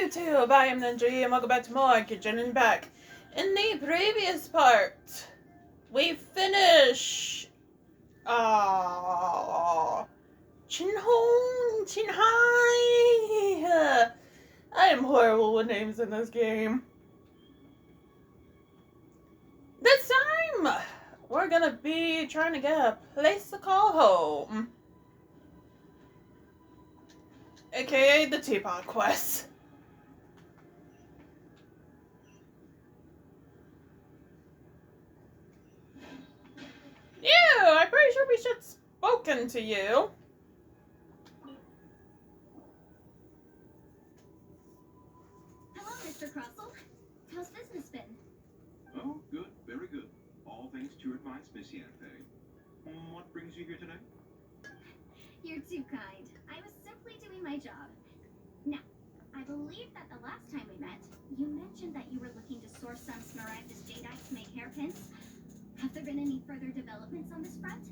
YouTube, I am Ninja and welcome back to more Genshin Impact. In the previous part, we finish Chinhai. I am horrible with names in this game. This time, we're gonna be trying to get a place to call home. AKA the Teapot Quest. You! I'm pretty sure we should have spoken to you. Hello, Mr. Crossell. How's business been? Oh, good, very good. All thanks to your advice, Miss Yanfei. What brings you here today? You're too kind. I was simply doing my job. Now, I believe that the last time we met, you mentioned that you were looking to source some smaragdus jadeite to make hairpins. Have there been any further developments on this front?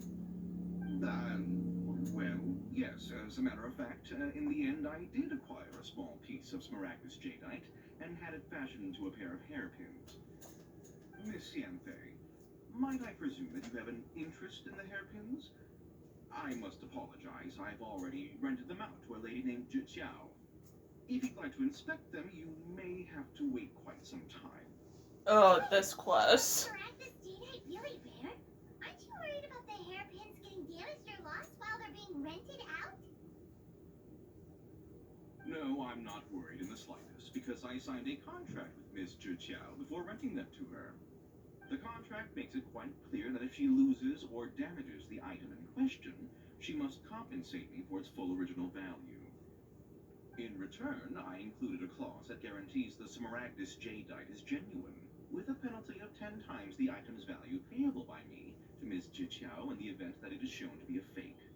Well, yes. As a matter of fact, in the end, I did acquire a small piece of smaragdus jadeite and had it fashioned into a pair of hairpins. Miss Yanfei, might I presume that you have an interest in the hairpins? I must apologize. I've already rented them out to a lady named Zhiqiao. If you'd like to inspect them, you may have to wait quite some time. Oh, this quest. Smaragdus jadeite really rare? Aren't you worried about the hairpins getting damaged or lost while they're being rented out? No, I'm not worried in the slightest, because I signed a contract with Miss Zhiqiao before renting them to her. The contract makes it quite clear that if she loses or damages the item in question, she must compensate me for its full original value. In return, I included a clause that guarantees the smaragdus jadeite is genuine, with a penalty of 10 times the item's value payable by me to Ms. Zhiqiao in the event that it is shown to be a fake.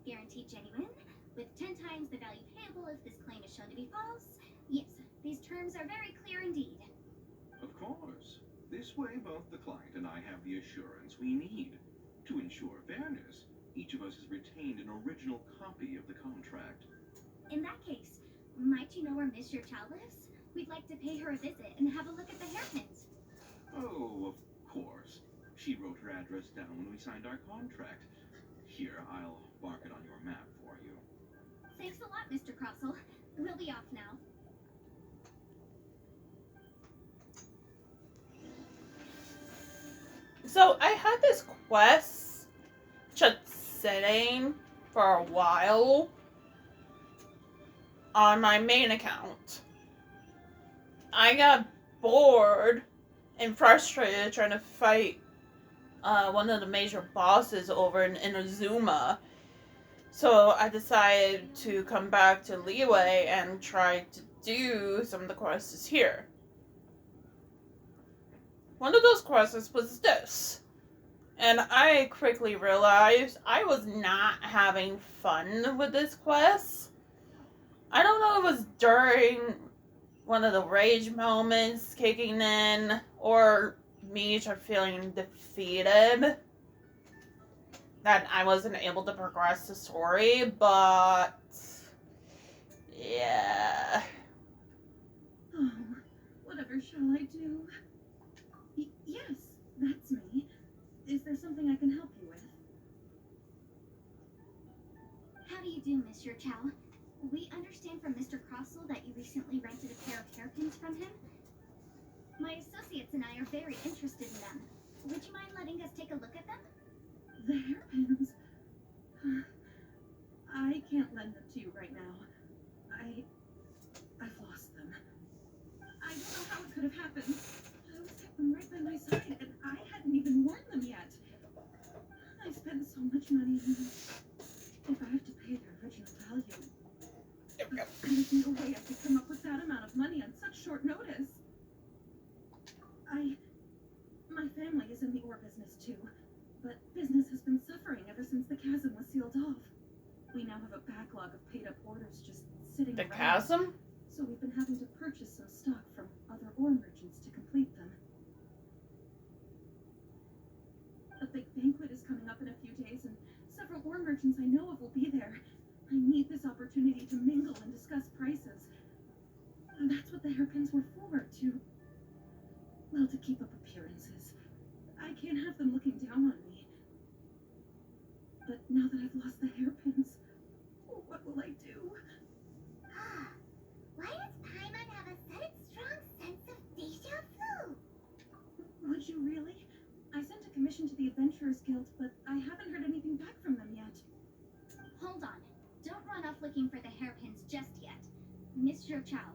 Guaranteed genuine, with 10 times the value payable if this claim is shown to be false? Yes, these terms are very clear indeed. Of course. This way, both the client and I have the assurance we need. To ensure fairness, each of us has retained an original copy of the contract. In that case, might you know where Miss Zhiqiao lives? We'd like to pay her a visit and have a look at the hairpins. Oh, of course. She wrote her address down when we signed our contract. Here, I'll mark it on your map for you. Thanks a lot, Mr. Crossell. We'll be off now. So I had this quest just sitting for a while on my main account. I got bored and frustrated trying to fight one of the major bosses over in Inazuma. So I decided to come back to Leeway and try to do some of the quests here. One of those quests was this. And I quickly realized I was not having fun with this quest. I don't know if it was during one of the rage moments kicking in, or me just feeling defeated that I wasn't able to progress the story, but yeah. Oh, whatever shall I do? Yes, that's me. Is there something I can help you with? How do you do, Miss Zhiqiao? We understand from Mr. Crossell that you recently rented a pair of hairpins from him. My associates and I are very interested in them. Would you mind letting us take a look at them? The hairpins? I can't lend them to you right now. I've lost them. I don't know how it could have happened. I always kept them right by my side, and I hadn't even worn them yet. I spent so much money on them. If I have to pay their original value, there's no way I could come up with that amount of money on such short notice. My family is in the ore business too, but business has been suffering ever since the chasm was sealed off. We now have a backlog of paid-up orders just sitting The around. chasm? So we've been having to purchase some stock from other ore merchants to complete them. A big banquet is coming up in a few days, and several ore merchants I know of will be there. I need this opportunity to mingle and discuss prices. Adventurers Guild, but I haven't heard anything back from them yet. Hold on. Don't run off looking for the hairpins just yet. Mr. Chow,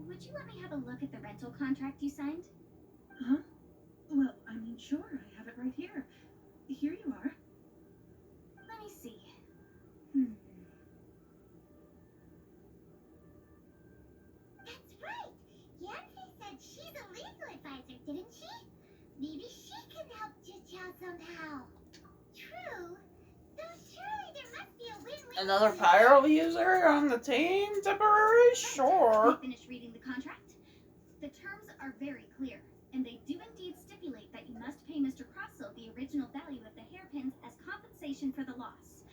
would you let me have a look at the rental contract you signed? Huh? Well, I mean, sure, I have it right here. Here you are. Let me see. That's right. Yanfei said she's a legal advisor, didn't she? Maybe she can help Jiqiao somehow. True. Though surely there must be a win-win. Another pyro user on the team? Temporary? Sure. I finished reading the contract. The terms are very clear, and they do indeed stipulate that you must pay Mr. Crossell the original value of the hairpins as compensation for the loss.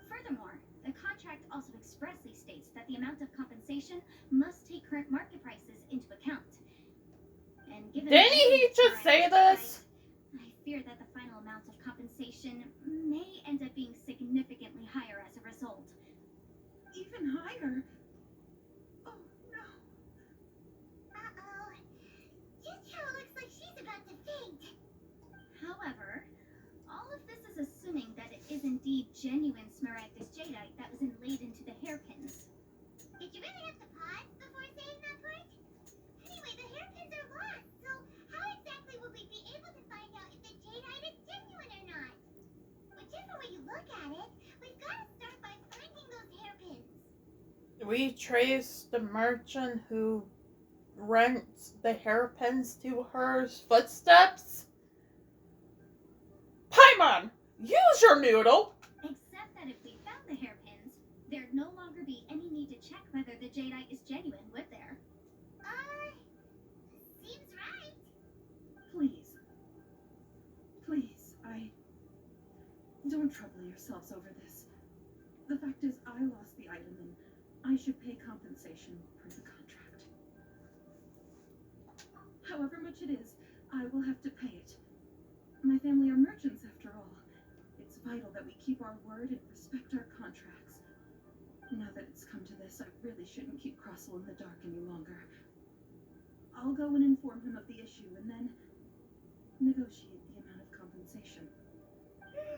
Furthermore, the contract also expressly states that the amount of compensation must take current market prices into account. And given Didn't he just say this? I fear that the final amount of compensation may end up being significantly higher as a result. Even higher. Oh, no. Uh-oh. Jiqiao looks like she's about to faint. However, all of this is assuming that it is indeed genuine Smaragdus jadeite that was inlaid into the hairpins. Did you really have to pause before saying that part? Anyway, the hairpins are lost, so how exactly will we be able to find out if the jadeite is genuine or not? Whichever way you look at it, we've got to start by finding those hairpins. We trace the merchant who rents the hairpins to her footsteps? Paimon, use your noodle! Except that if we found the hairpins, there'd no longer be any need to check whether the jadeite is genuine, would there? Seems right. Please. Please, don't trouble yourselves over this. The fact is, I lost the item and I should pay compensation per the contract. However much it is, I will have to pay it. My family are merchants, after all. It's vital that we keep our word and respect our contracts. Now that it's come to this, I really shouldn't keep Crossell in the dark any longer. I'll go and inform him of the issue and then negotiate the amount of compensation.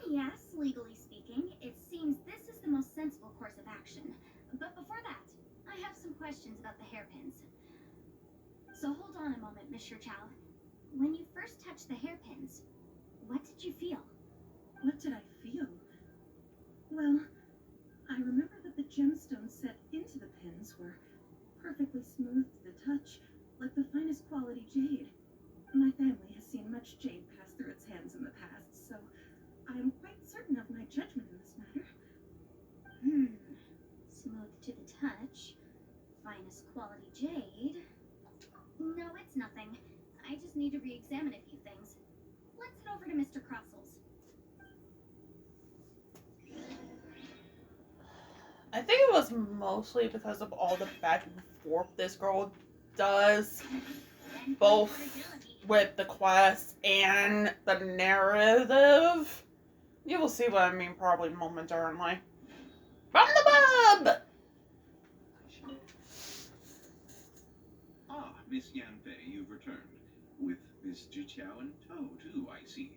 Yes, legally speaking, it seems this is the most sensible course of action. But before that, I have some questions about the hairpins. So hold on a moment, Mr. Chow. When you first touched the hairpins, what did you feel? What did I feel? Well, I remember that the gemstones set into the pins were perfectly smooth to the touch, like the finest quality jade. My family has seen much jade pass through its hands in the past, so I am quite certain of my judgment in this matter. Smooth to the touch, finest quality jade. No, it's nothing. I just need to re-examine a few things. Let's head over to Mr. Crossell's. I think it was mostly because of all the back and forth this girl does, both with the quest and the narrative. You will see what I mean probably momentarily. From the bub! Ah, Miss Yanfei, you've returned. With Miss Jiqiao in tow, too, I see.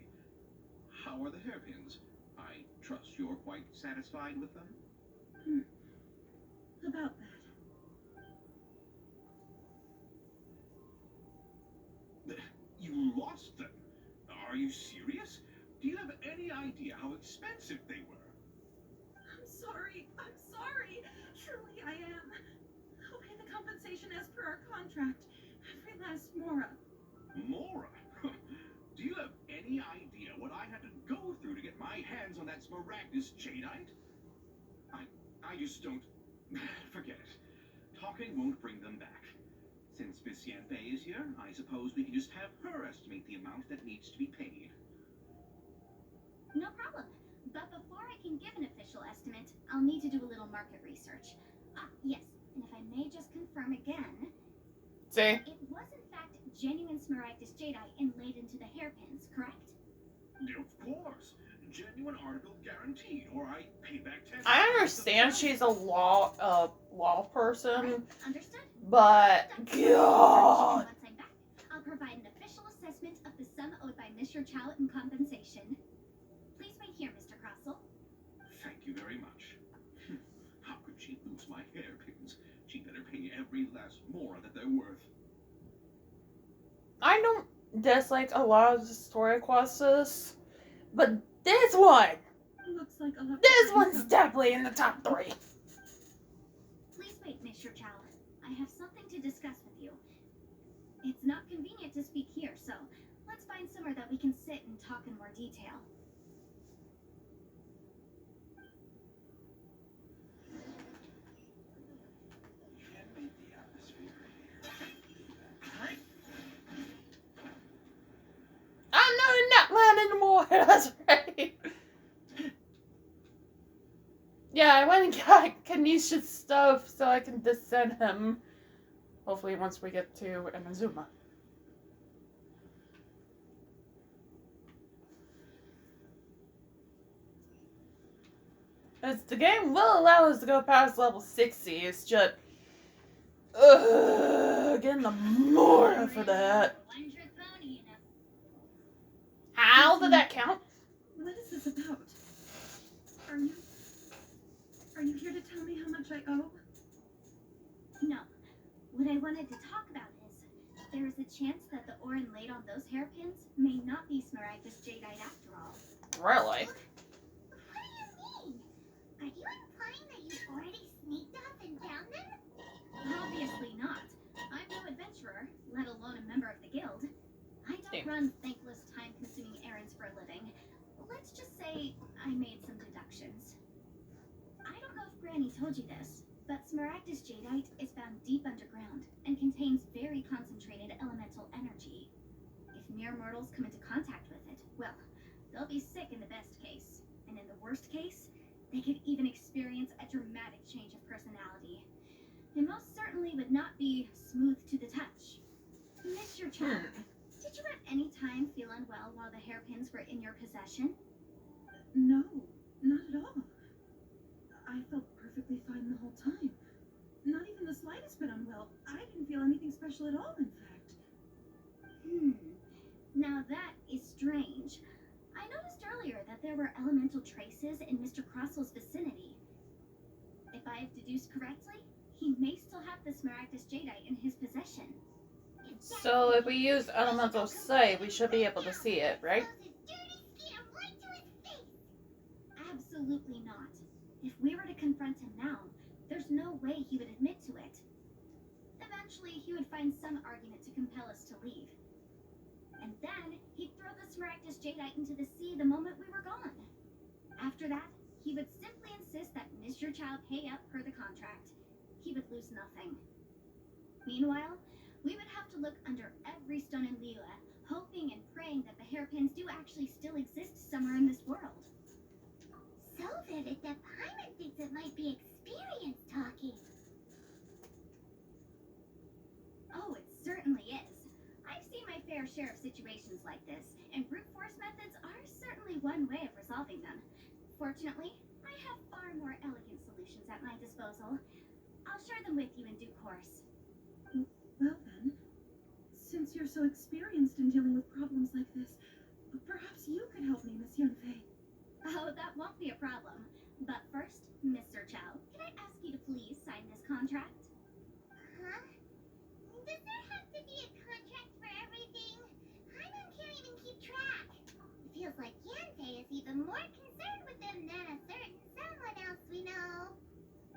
How are the hairpins? I trust you're quite satisfied with them? About that. You lost them? Are you serious? Do you have any idea how expensive they were? I'm sorry. Truly I am. I'll pay the compensation as per our contract. Every last mora. Mora? Do you have any idea what I had to go through to get my hands on that Smaragdus jadeite? I just don't... Forget it. Talking won't bring them back. Since Miss Yanfei is here, I suppose we can just have her estimate the amount that needs to be paid. No problem. But before I can give an official estimate, I'll need to do a little market research. Yes, and if I may just confirm again, See? it was in fact genuine Smaragdus jadeite inlaid into the hairpins, correct? Of course. Genuine article guaranteed, or I pay back 10. I understand she's a law person, Right, understood? but God. Once I'm back, I'll provide an official assessment of the sum owed by Mr. Chow in compensation. Please wait here, Mr. Crossell. Thank you very much. How could she lose my hairpins? She better pay every last more that they're worth. I don't dislike a lot of the story quests, but this one, Looks like I'll have to this find one's some- definitely in the top 3. Please wait, Mr. Chow. I have something to discuss with you. It's not convenient to speak here, so let's find somewhere that we can sit and talk in more detail. Animate the atmosphere here. I'm not in that land anymore. That's right. Yeah, I went and got Kanisha's stuff so I can descend him. Hopefully once we get to Inazuma. As the game will allow us to go past level 60, it's just getting the motor for that. One-trick pony, you know. How did that count? What is this about? Are you here to tell me how much I owe? No. What I wanted to talk about is there is a chance that the ore inlaid on those hairpins may not be Smaragdus jadeite after all. Really? What do you mean? Are you implying that you already sneaked up and found them? Obviously not. I'm no adventurer, let alone a member of the guild. I don't Damn. run thankless, time-consuming errands for a living. Let's just say I made some deductions. I don't know if Granny told you this, but Smaragdus jadeite is found deep underground and contains very concentrated elemental energy. If mere mortals come into contact with it, well, they'll be sick in the best case, and in the worst case, they could even experience a dramatic change of personality. It most certainly would not be smooth to the touch. Mr. Chow, did you at any time feel unwell while the hairpins were in your possession? No, not at all. I felt perfectly fine the whole time. Not even the slightest bit unwell. I didn't feel anything special at all, in fact. Now that is strange. I noticed earlier that there were elemental traces in Mr. Crossell's vicinity. If I have deduced correctly, he may still have the Smaragdus jadeite in his possession. So if we use Elemental Sight, we should be able to see it, right? Absolutely not. If we were to confront him now, there's no way he would admit to it. Eventually, he would find some argument to compel us to leave. And then, he'd throw the Smaragdus jadeite into the sea the moment we were gone. After that, he would simply insist that Mr. Chow pay up per the contract. He would lose nothing. Meanwhile, we would have to look under every stone in Liyue, hoping and praying that the hairpins do actually still exist somewhere in this world. So vivid that Paimon thinks it might be experience talking. Oh, it certainly is. I've seen my fair share of situations like this, and brute force methods are certainly one way of resolving them. Fortunately, I have far more elegant solutions at my disposal. I'll share them with you in due course. Well then, since you're so experienced in dealing with problems like this, perhaps you could help me, Miss Yunfei. Oh, that won't be a problem. But first, Mr. Chow, can I ask you to please sign this contract? Huh? Does there have to be a contract for everything? Paimon can't even keep track. It feels like Yunfei is even more concerned with them than a certain someone else we know.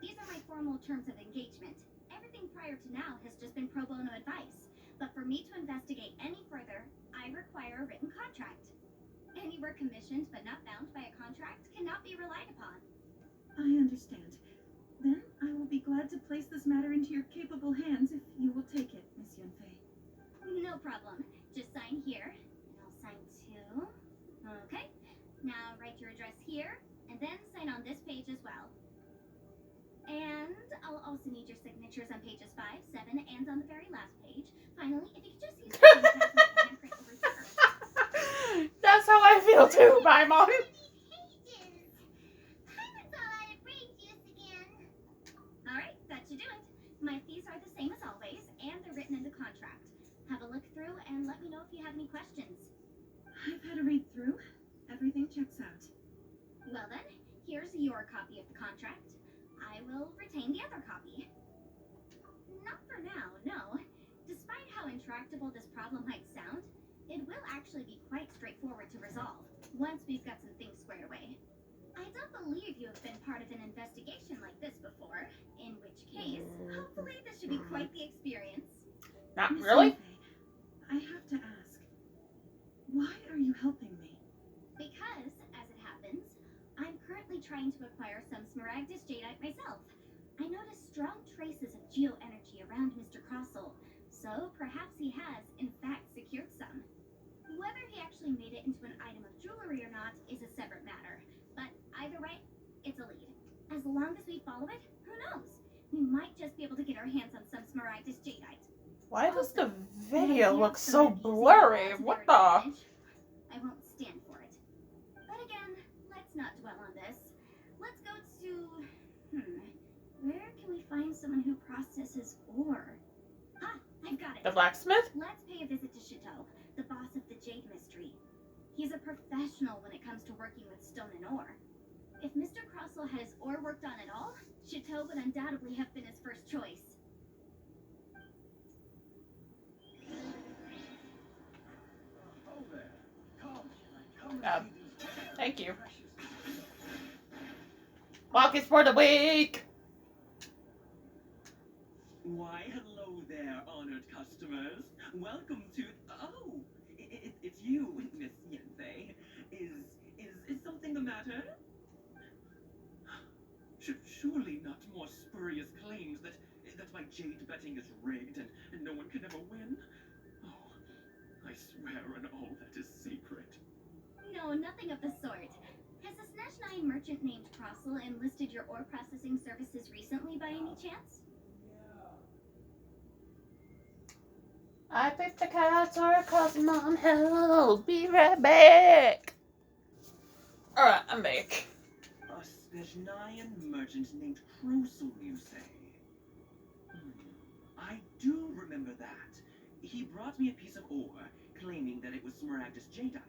These are my formal terms of engagement. Everything prior to now has just been pro bono advice. But for me to investigate any further, I require a written contract. Any work commissioned but not bound by a contract cannot be relied upon. I understand. Then I will be glad to place this matter into your capable hands if you will take it, Miss Yunfei. No problem. Just sign here, and I'll sign too. Okay. Now write your address here, and then sign on this page as well. And I'll also need your signatures on pages 5, 7, and on the very last page. Finally, if you could just use the handprint over here. That's how I feel too, Paimon. Alright, that should do it. My fees are the same as always, and they're written in the contract. Have a look through and let me know if you have any questions. I've had a read through. Everything checks out. Well then, here's your copy of the contract. I will retain the other copy. Not for now, no. Despite how intractable this problem might sound, it will actually be quite straightforward to resolve, once we've got some things squared away. I don't believe you have been part of an investigation like this before, in which case, hopefully this should be quite the experience. Not Miss really? Yunfei, I have to ask, why are you helping me? Because, as it happens, I'm currently trying to acquire some Smaragdus Jadeite myself. I noticed strong traces of geoenergy around Mr. Crossel, so perhaps he has, in fact, secured some. Whether he actually made it into an item of jewelry or not is a separate matter, but either way, it's a lead. As long as we follow it, who knows? We might just be able to get our hands on some Smaragdus Jadeite. Why does the Also, video idea look of so someone using blurry? it to What their the? advantage, I won't stand for it. But again, let's not dwell on this. Let's go to... where can we find someone who processes ore? Ah, I've got The it. blacksmith? Let's pay a visit to Chateau, the boss of the Jade Mystery. He's a professional when it comes to working with stone and ore. If Mr. Crossell had his ore worked on at all, Chateau would undoubtedly have been his first choice. Oh there. Come Um, and see these thank you. precious. Pockets for the week! Why, hello there, honored customers. Welcome to... Oh, it's you, Miss Yensei. Is something the matter? Surely not more spurious claims that my jade betting is rigged and no one can ever win? Oh, I swear on all that is sacred. No, nothing of the sort. Has a Snezhnine merchant named Crossell enlisted your ore processing services recently by any chance? I think the cats are causing mom hell. Be right back. Alright, I'm back. A Snezhnayan merchant named Crossell, you say? I do remember that. He brought me a piece of ore, claiming that it was Smaragdus Jadeite.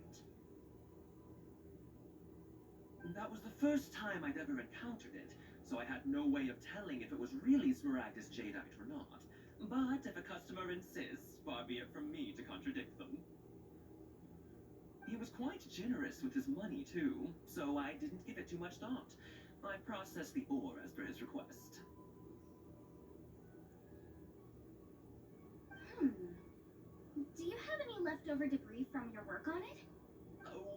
That was the first time I'd ever encountered it, so I had no way of telling if it was really Smaragdus Jadeite or not. But if a customer insists, far be it from me to contradict them. He was quite generous with his money, too, so I didn't give it too much thought. I processed the ore as per his request. Do you have any leftover debris from your work on it?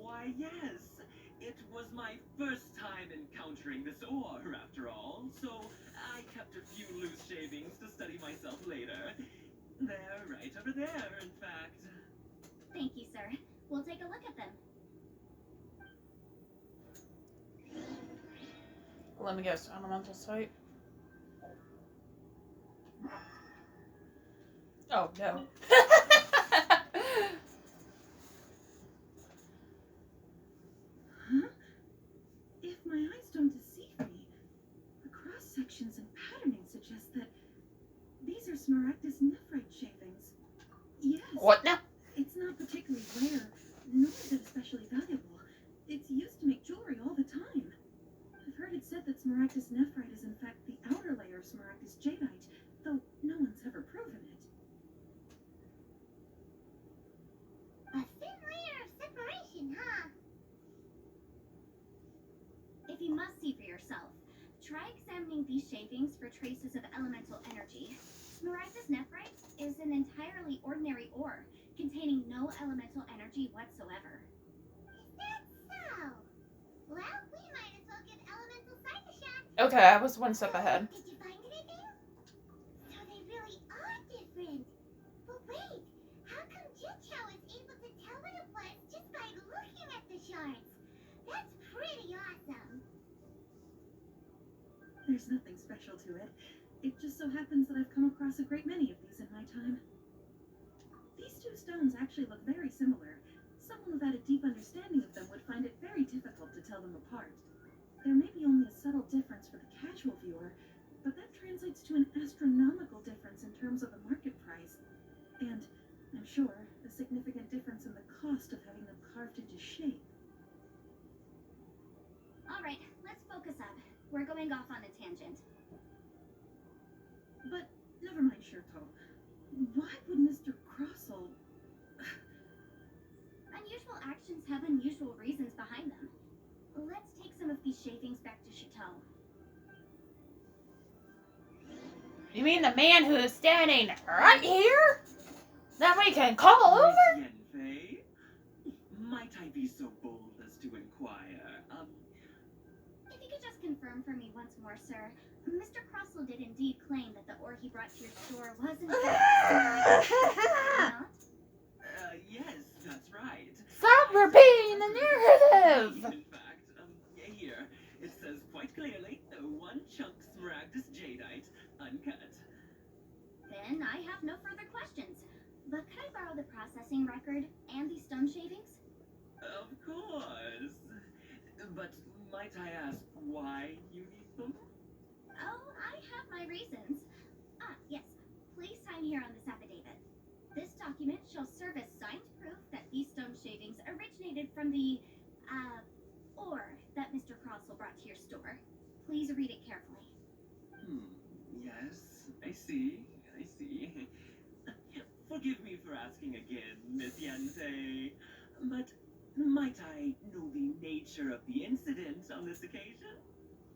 Why, yes. It was my first time encountering this ore, after all, so I kept a few loose shavings to study myself later. They're right over there, in fact. Thank you, sir. We'll take a look at them. Let me guess, elemental site. Oh no. Huh? If my eyes don't deceive me, the cross sections and patterning suggest that these are Smaragdus nephrite shavings. Yes. What now? It's not particularly rare, nor is it especially valuable. It's used to make jewelry all the time. I've heard it said that Smaragdus nephrite is in fact the outer layer of Smaragdus Jadeite, though no one's ever proven it. A thin layer of separation, huh? If you must see for yourself, try examining these shavings for traces of elemental energy. Smaragdus nephrite is an entirely ordinary ore, containing no elemental energy whatsoever. Is that so? Well, we might as well give elemental sight a shot. Okay, I was one step ahead. Did you find anything? So they really are different. But wait, how come Jichao is able to tell what it was just by looking at the shards? That's pretty awesome. There's nothing special to it. It just so happens that I've come across a great many of these in my time. These two stones actually look very similar. Someone without a deep understanding of them would find it very difficult to tell them apart. There may be only a subtle difference for the casual viewer, but that translates to an astronomical difference in terms of the market price. And I'm sure, as significant difference in the cost of having them carved into shape. Alright, let's focus up. We're going off on a tangent. But never mind, Shirto. Why would Mr. Crossell... Unusual actions have unusual reasons behind them. Let's take some of these shavings back to Chateau. You mean the man who is standing right here? That we can call over? Miss Yenfei, might I be so bold as to inquire? If you could just confirm for me once more, sir. Mr. Crossell did indeed claim that the ore he brought to your store was in fact not? Yes, that's right. Stop repeating the narrative! In fact, here, it says quite clearly, one chunk Smaragdus jadeite, uncut. Then I have no further questions. But could I borrow the processing record and the stone shavings? Of course. But might I ask why you need them? Oh, I have my reasons. Ah, yes. Please sign here on this affidavit. This document shall serve as signed proof that these stone shavings originated from the, ore that Mr. Crossell brought to your store. Please read it carefully. Yes, I see. Forgive me for asking again, Miss Yenfei, but might I know the nature of the incident on this occasion?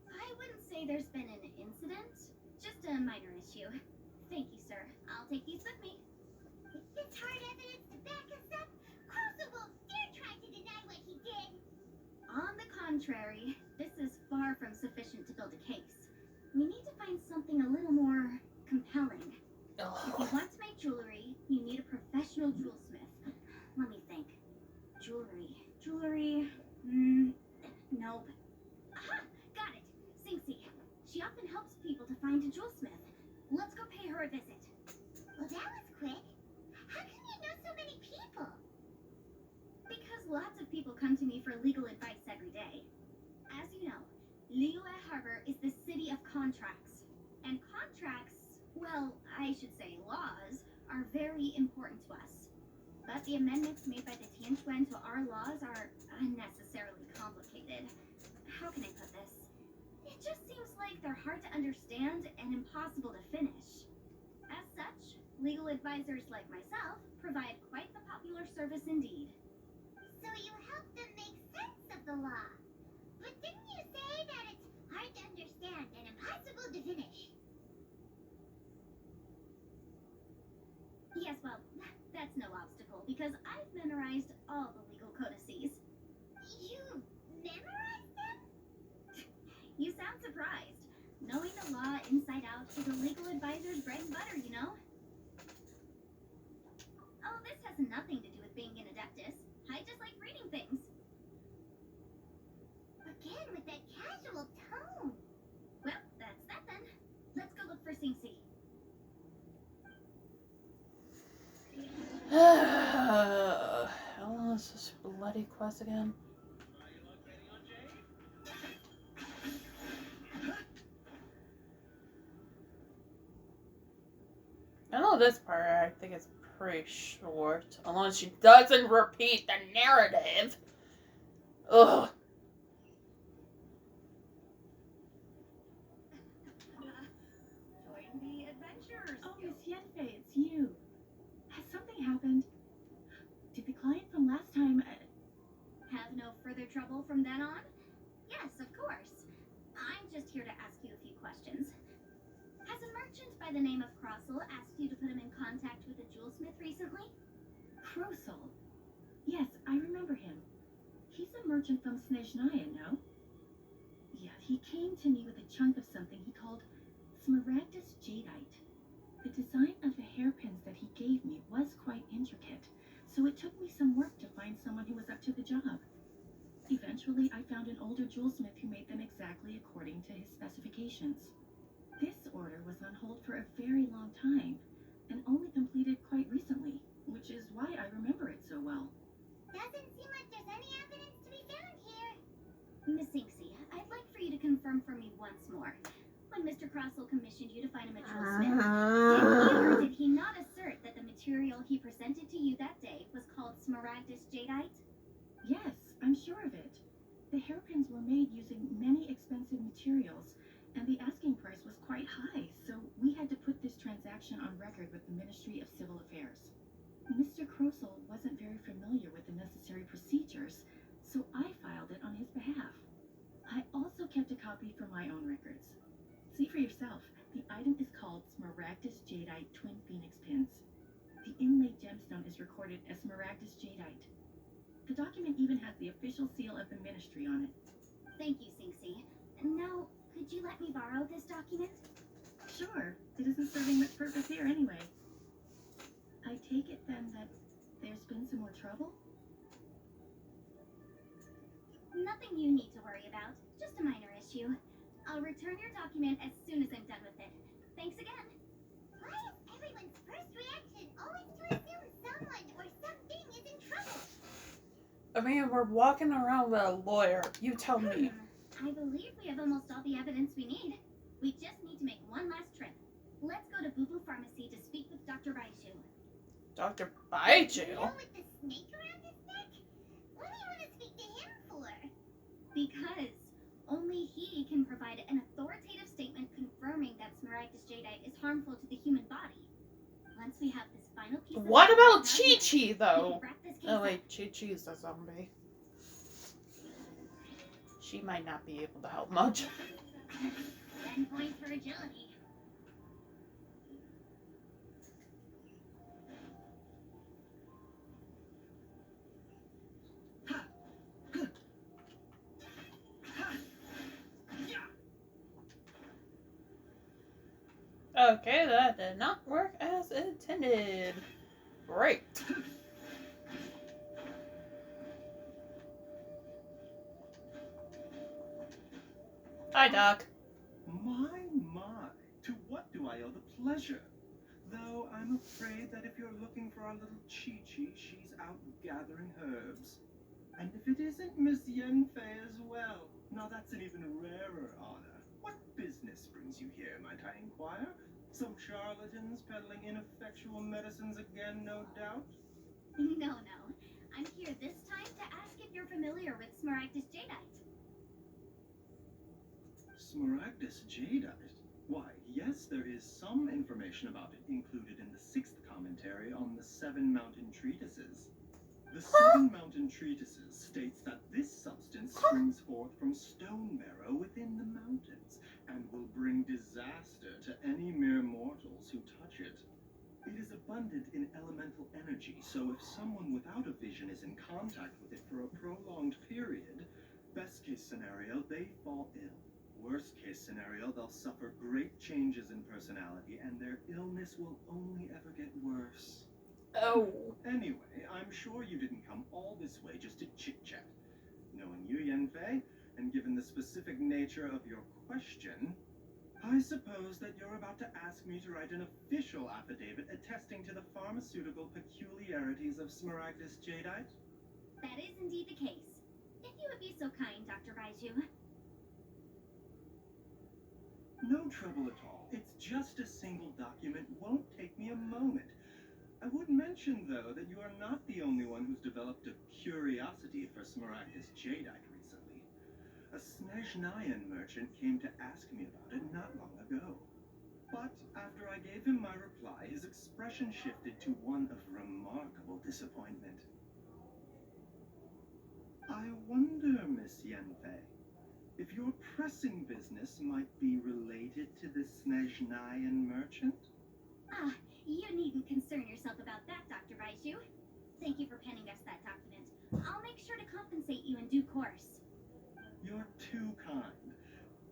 I wouldn't say there's been an incident, just a minor issue. Thank you, sir. I'll take these with me. With this hard evidence to back us up, Crossell won't dare try to deny what he did. On the contrary, this is far from sufficient to build a case. We need to find something a little more compelling. If you want to make jewelry, you need a professional jewelsmith. Let me think. Jewelry. Nope. Aha! Got it. Singsi. She often helps people to find a jewelsmith. Let's go pay her a visit. Well, that was quick. How can you know so many people? Because lots of people come to me for legal advice every day. As you know, Liyue Harbor is the city of contracts. And contracts, well, I should say laws, are very important to us. But the amendments made by the Tianquan to our laws are unnecessarily complicated. How can I put this? It just seems like they're hard to understand and impossible to finish. As such, legal advisors like myself provide quite the popular service indeed. So you help them make sense of the law. But didn't you say that it's hard to understand and impossible to finish? Yes, well, that's no obstacle, because I've memorized all the legal codices. You memorized them? You sound surprised. Knowing the law inside out is a legal advisor's bread and butter, you know? Oh, this has nothing to do with being an adeptus. I just like reading things. Again, with that casual tone. Well, that's that then. Let's go look for Singsi. How long is this bloody quest again? I know this part, I think it's pretty short. Unless she doesn't repeat the narrative. Ugh. Join the adventures. Oh, Miss Yenfei, it's you. Has something happened? Did the client from last time... Have no further trouble from then on? Yes, of course. I'm just here to ask you a few questions. Has a merchant by the name of Crossell asked you to put him in contact with a jewelsmith recently? Crossell? Yes, I remember him. He's a merchant from Snezhnaya, no? Yeah, he came to me with a chunk of something he called Smaragdus jadeite. The design of the hairpins that he gave me was quite intricate, so it took me some work to find someone who was up to the job. Eventually, I found an older jewelsmith who made them exactly according to his specifications. This order was on hold for a very long time, and only completed quite recently, which is why I remember it so well. Doesn't seem like there's any evidence to be found here. Miss Inksy, I'd like for you to confirm for me once more. When Mr. Crossell commissioned you to find him a jewelsmith, did he or did he not assert that the material he presented to you that day was transaction on record with the Ministry of Civil Affairs. Mr. Krosel wasn't very familiar with the necessary procedures, so I filed it on his behalf. I also kept a copy for my own records. See for yourself, the item is called Smaragdus Jadeite Twin Phoenix Pins. The inlaid gemstone is recorded as Smaragdus Jadeite. The document even has the official seal of the ministry on it. Thank you, Singsi. Now, could you let me borrow this document? Sure, it isn't serving much purpose here anyway. I take it then that there's been some more trouble? Nothing you need to worry about. Just a minor issue. I'll return your document as soon as I'm done with it. Thanks again. Why is everyone's first reaction always to assume someone or something is in trouble? I mean, we're walking around with a lawyer. You tell me. I believe we have almost all the evidence we need. We just need to make one last trip. Let's go to Boo Boo Pharmacy to speak with Dr. Baiju. Dr. Baiju? The one with the snake around his neck? What do you want to speak to him for? Because only he can provide an authoritative statement confirming that Smaragdus Jadeite is harmful to the human body. Once we have this final piece of What about evidence, Chi-Chi, we though? can wrap this case Oh, up. wait, Chi-Chi's a zombie. She might not be able to help much. 10 points for agility. Okay, that did not work as intended. Great. Hi, Doc. My, to what do I owe the pleasure? Though I'm afraid that if you're looking for our little Chi-Chi, she's out gathering herbs. And if it isn't Miss Yenfei as well, now that's an even rarer honor. What business brings you here, might I inquire? Some charlatans peddling ineffectual medicines again, no doubt? No. I'm here this time to ask if you're familiar with Smaragdus Jadeite. Smaragdus Jadeite? Why, yes, there is some information about it included in the 6th commentary on the 7 Mountain Treatises. The 7 Mountain Treatises states that this substance springs forth from stone marrow within the mountains, and will bring disaster to any mere mortals who touch it. It is abundant in elemental energy, so if someone without a vision is in contact with it for a prolonged period, best case scenario, they fall ill. Worst case scenario, they'll suffer great changes in personality, and their illness will only ever get worse. Oh. Anyway, I'm sure you didn't come all this way just to chit-chat. Knowing you, Yenfei, and given the specific nature of your question, I suppose that you're about to ask me to write an official affidavit attesting to the pharmaceutical peculiarities of Smaragdus Jadeite? That is indeed the case. If you would be so kind, Dr. Baiju. No trouble at all. It's just a single document. Won't take me a moment. I would mention, though, that you are not the only one who's developed a curiosity for Smaragdus Jadeite recently. A Snezhnayan merchant came to ask me about it not long ago. But after I gave him my reply, his expression shifted to one of remarkable disappointment. I wonder, Miss Yenfei, if your pressing business might be related to the Snezhnayan merchant? Ah, you needn't concern yourself about that, Dr. Baiju. Thank you for penning us that document. I'll make sure to compensate you in due course. You're too kind.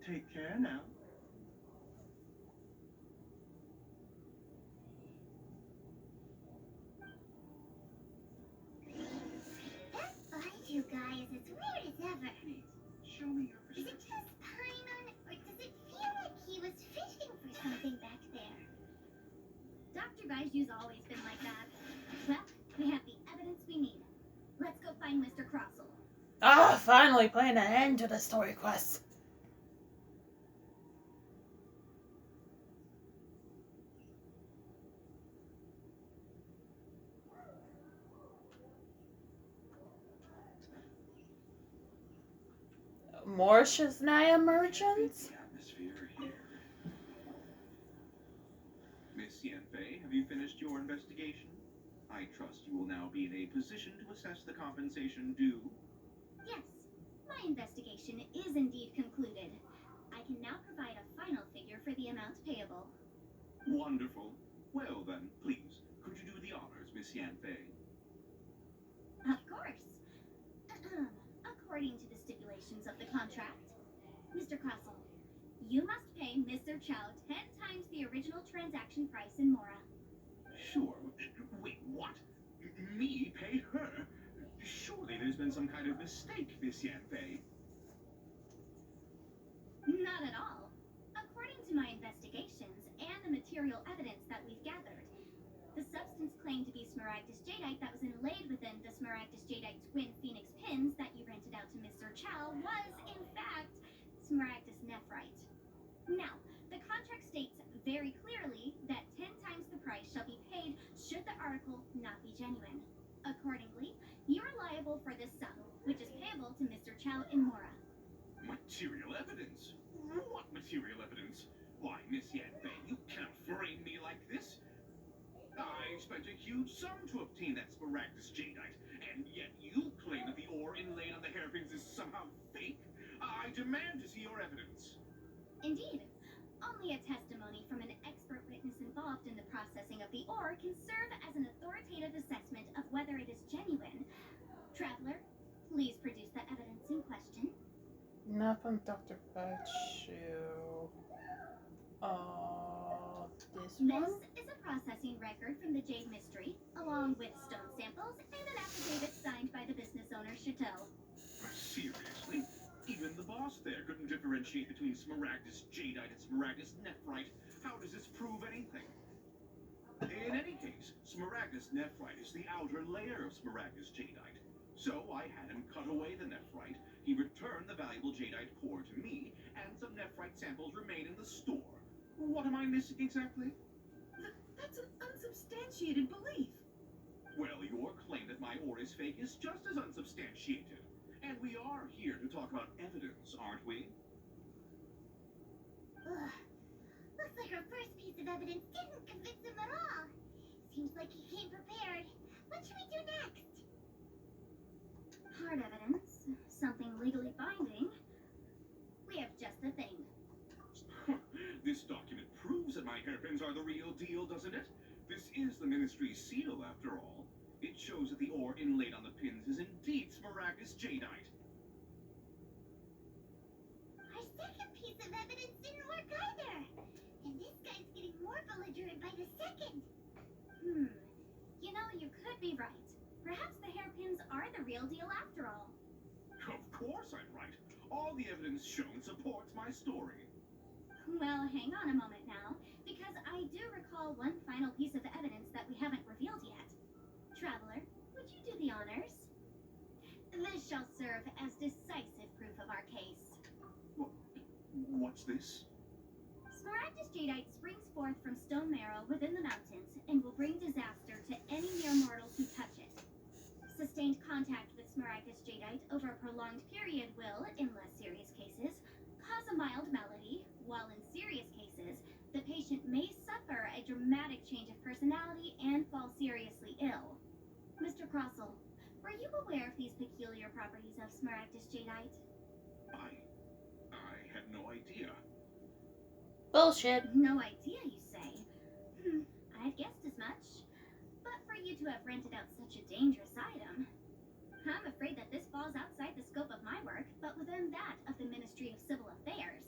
Take care now. That Baiju guy is as weird as ever. Please, show me your Is it prescription. just Paimon, or does it feel like he was fishing for something back there? Dr. Baiju's always been like that. Well, we have the evidence we need. Let's go find Mr. Crossell. Ah, finally putting an end to the story quest. More Snezhnayan merchants? The atmosphere here. Miss Yanfei, have you finished your investigation? I trust you will now be in a position to assess the compensation due. Yes, my investigation is indeed concluded. I can now provide a final figure for the amount payable. Wonderful. Well then, please, could you do the honors, Miss Yanfei? Of course. According to the stipulations of the contract, Mr. Crossell, you must pay Mr. Chow 10 times the original transaction price in Mora. Sure. Wait, what? Me pay her? Surely there's been some kind of mistake, Miss Yanfei. Not at all. According to my investigations and the material evidence that we've gathered, the substance claimed to be Smaragdus jadeite that was inlaid within the Smaragdus jadeite twin phoenix pins that you rented out to Mr. Chow was, in fact, Smaragdus nephrite. Now, the contract states very clearly that 10 times the price shall be paid should the article not be genuine. Accordingly, you are liable for this sum, which is payable to Mr. Chow in Mora. Material evidence? What material evidence? Why, Miss Yanfei, you cannot frame me like this. I spent a huge sum to obtain that Smaragdus jadeite, and yet you claim that the ore inlaid on the hairpins is somehow fake? I demand to see your evidence. Indeed, only a testimony from an expert witness involved in the processing of the ore can serve as an authoritative assessment of whether it is genuine. Traveler, please produce the evidence in question. Not from Dr. Bachu. This one? This is a processing record from the Jade Mystery, along with stone samples and an affidavit signed by the business owner, Chateau. Seriously? Even the boss there couldn't differentiate between Smaragdus jadeite and Smaragdus nephrite. How does this prove anything? In any case, Smaragdus nephrite is the outer layer of Smaragdus jadeite. So I had him cut away the nephrite, he returned the valuable jadeite core to me, and some nephrite samples remain in the store. What am I missing exactly? That's an unsubstantiated belief. Well, your claim that my ore is fake is just as unsubstantiated. And we are here to talk about evidence, aren't we? Ugh. Looks like our first piece of evidence didn't convince him at all. Seems like he came prepared. What should we do next? Hard evidence. Something legally binding. We have just the thing. This document proves that my hairpins are the real deal, doesn't it? This is the Ministry's seal, after all. It shows that the ore inlaid on the pins is indeed Smaragdus jadeite. Our second piece of evidence didn't work either. And this guy's getting more belligerent by the second. You know, you could be right. Perhaps the hairpins are the real deal after all. Of course I'm right. All the evidence shown supports my story. Well, hang on a moment now, because I do recall one final piece of evidence that we haven't revealed yet. Traveler, would you do the honors? This shall serve as decisive proof of our case. What's this? Smaragdus jadeite springs forth from stone marrow within the mountains and will bring disaster to any mere mortals who touch it. Sustained contact with Smaragdus jadeite over a prolonged period will, in less serious cases, cause a mild malady, while in serious cases, the patient may suffer a dramatic change of personality and fall seriously ill. Mr. Crossell, were you aware of these peculiar properties of Smaragdus jadeite? I had no idea. Bullshit. No idea, you say? I'd guessed as much. But for you to have rented out such a dangerous item, I'm afraid that this falls outside the scope of my work, but within that of the Ministry of Civil Affairs.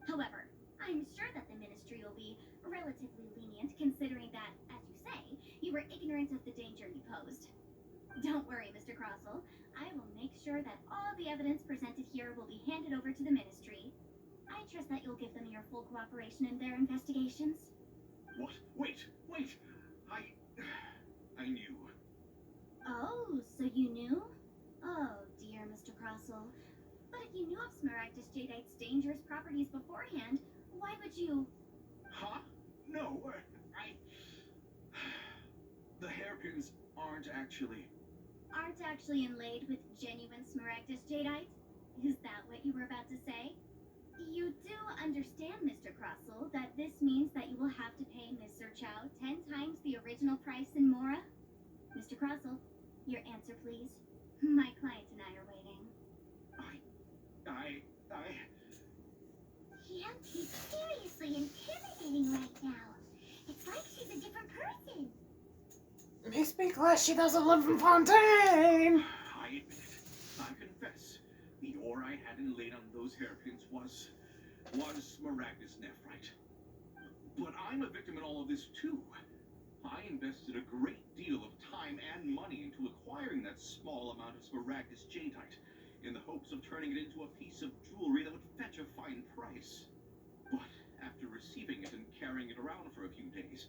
However, I'm sure that the Ministry will be relatively lenient, considering that, as you say, you were ignorant of the danger you posed. Don't worry, Mr. Crossell. I will make sure that all the evidence presented here will be handed over to the Ministry. I trust that you'll give them your full cooperation in their investigations. What? Wait! I knew. Oh, so you knew? Oh, dear Mr. Crossell. But if you knew of Smaragdus jadeite's dangerous properties beforehand, why would you... Huh? No, The hairpins aren't actually inlaid with genuine Smaragdus jadeite? Is that what you were about to say? You do understand, Mr. Crossell, that this means that you will have to pay Mr. Chow 10 times the original price in Mora? Mr. Crossell, your answer, please. My client and I are waiting. Yep, she's seriously intimidating right now. It's like she's a different person. Makes me glad she doesn't live in Fontaine. I admit it. I confess. The ore I hadn't laid on those hairpins was Smaragdus nephrite. But I'm a victim in all of this too. I invested a great deal of time and money into acquiring that small amount of Smaragdus jadeite in the hopes of turning it into a piece of jewelry that would fetch a fine price. But after receiving it and carrying it around for a few days,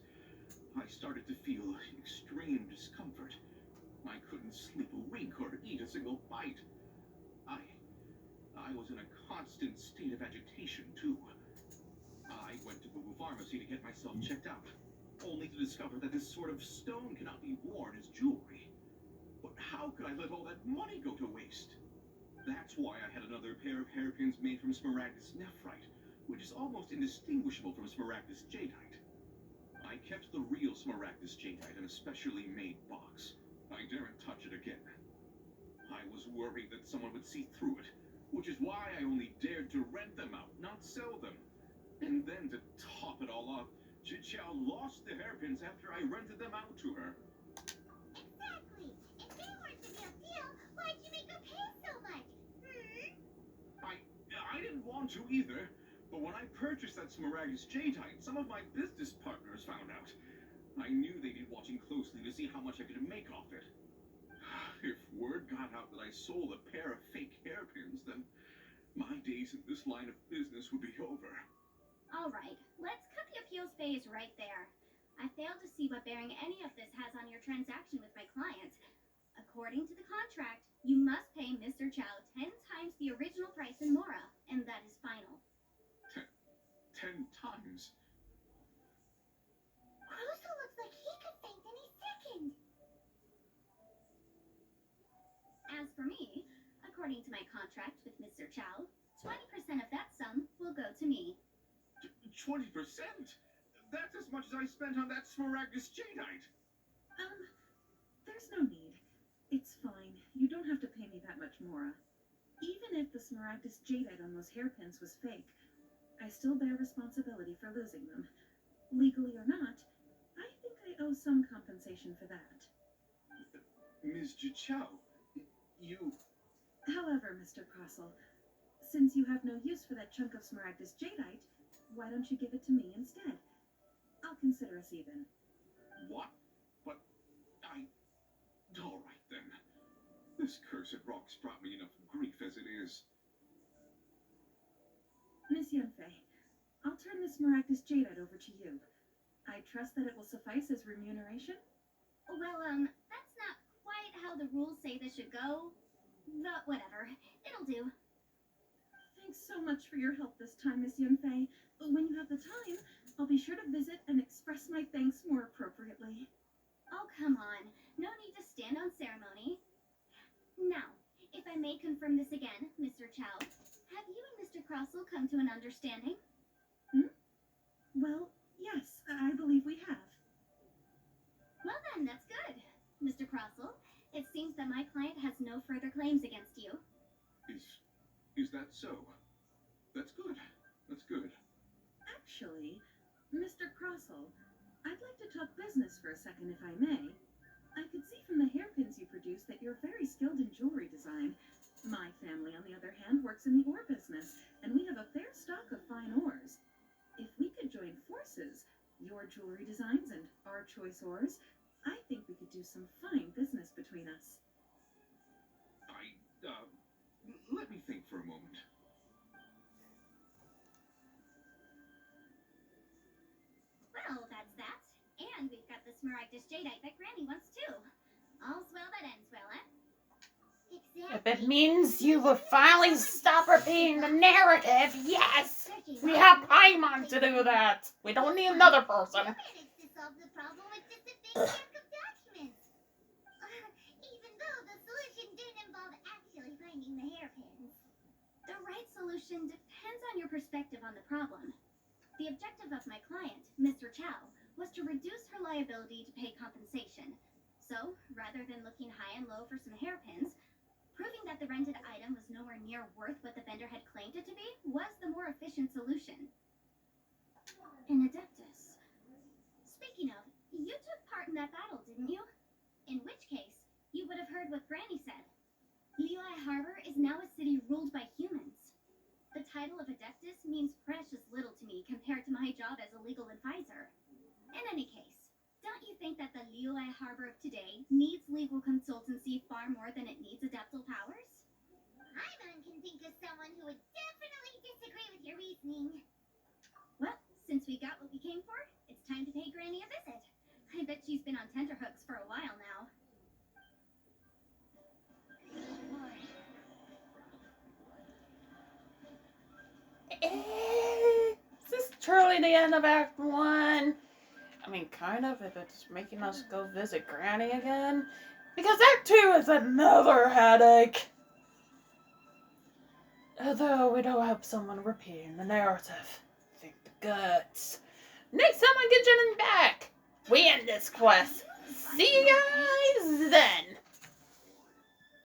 I started to feel extreme discomfort. I couldn't sleep a wink or eat a single bite. I was in a constant state of agitation too. I went to the pharmacy to get myself checked out, only to discover that this sort of stone cannot be worn as jewelry. But how could I let all that money go to waste? That's why I had another pair of hairpins made from Smaragdus nephrite, which is almost indistinguishable from Smaragdus jadeite. I kept the real Smaragdus jadeite in a specially made box. I daren't touch it again. I was worried that someone would see through it, which is why I only dared to rent them out, not sell them. And then to top it all off, Chichao lost the hairpins after I rented them out to her. Exactly. If they weren't the real deal, why'd you make her pay so much? I didn't want to either, but when I purchased that Smaragdus jadeite, some of my business partners found out. I knew they'd be watching closely to see how much I could make off it. If word got out that I sold a pair of fake hairpins, then my days in this line of business would be over. All right, let's cut the appeals phase right there. I failed to see what bearing any of this has on your transaction with my client. According to the contract, you must pay Mr. Chow 10 times the original price in Mora, and that is final. 10 times? Crusoe looks like he could faint any second. As for me, according to my contract with Mr. Chow, 20% of that sum will go to me. 20%? That's as much as I spent on that Smaragdus jadeite. There's no need. It's fine. You don't have to pay me that much, Mora. Even if the Smaragdus jadeite on those hairpins was fake, I still bear responsibility for losing them. Legally or not, I think I owe some compensation for that. Ms. Jichao, you... However, Mr. Crossell, since you have no use for that chunk of Smaragdus jadeite, why don't you give it to me instead? I'll consider us even. What? But all right then. This cursed rock's brought me enough grief as it is. Miss Yunfei, I'll turn the Smaragdus jadeite over to you. I trust that it will suffice as remuneration? Well, that's not quite how the rules say this should go. But whatever, it'll do. Thanks so much for your help this time, Miss Yunfei. When you have the time, I'll be sure to visit and express my thanks more appropriately. Oh, come on. No need to stand on ceremony. Now, if I may confirm this again, Mr. Chow, have you and Mr. Crossell come to an understanding? Well, yes, I believe we have. Well then, that's good. Mr. Crossell, it seems that my client has no further claims against you. Is that so? That's good. That's good. Actually, Mr. Crossell, I'd like to talk business for a second if I may. I could see from the hairpins you produce that you're very skilled in jewelry design. My family, on the other hand, works in the ore business, and we have a fair stock of fine ores. If we could join forces, your jewelry designs and our choice ores, I think we could do some fine business between us. Let me think for a moment. Well, that's that. And we've got the Smaragdus jadeite that Granny wants too. All's well that ends well, eh? If it means you will finally stop repeating the narrative, yes! We have Paimon to do that! We don't need another person. You managed to solve the problem with just a big chunk of documents. Even though the solution didn't involve actually finding the hairpins. The right solution depends on your perspective on the problem. The objective of my client, Mr. Chow, was to reduce her liability to pay compensation. So, rather than looking high and low for some hairpins, proving that the rented item was nowhere near worth what the vendor had claimed it to be was the more efficient solution. An Adeptus. Speaking of, you took part in that battle, didn't you? In which case, you would have heard what Granny said. Liyue Harbor is now a city ruled by humans. The title of Adeptus means precious little to me compared to my job as a legal advisor. In any case, don't you think that the Liyue Harbor of today needs legal consultancy far more than it needs adeptal powers? Paimon can think of someone who would definitely disagree with your reasoning. Well, since we got what we came for, it's time to pay Granny a visit. I bet she's been on tenterhooks for a while now. Is this truly the end of Act 1? I mean, kind of, if it's making us go visit Granny again. Because Act 2 is another headache. Although we don't have someone repeating the narrative. Think the guts. Next time on Genshin Impact, we end this quest. See you guys then.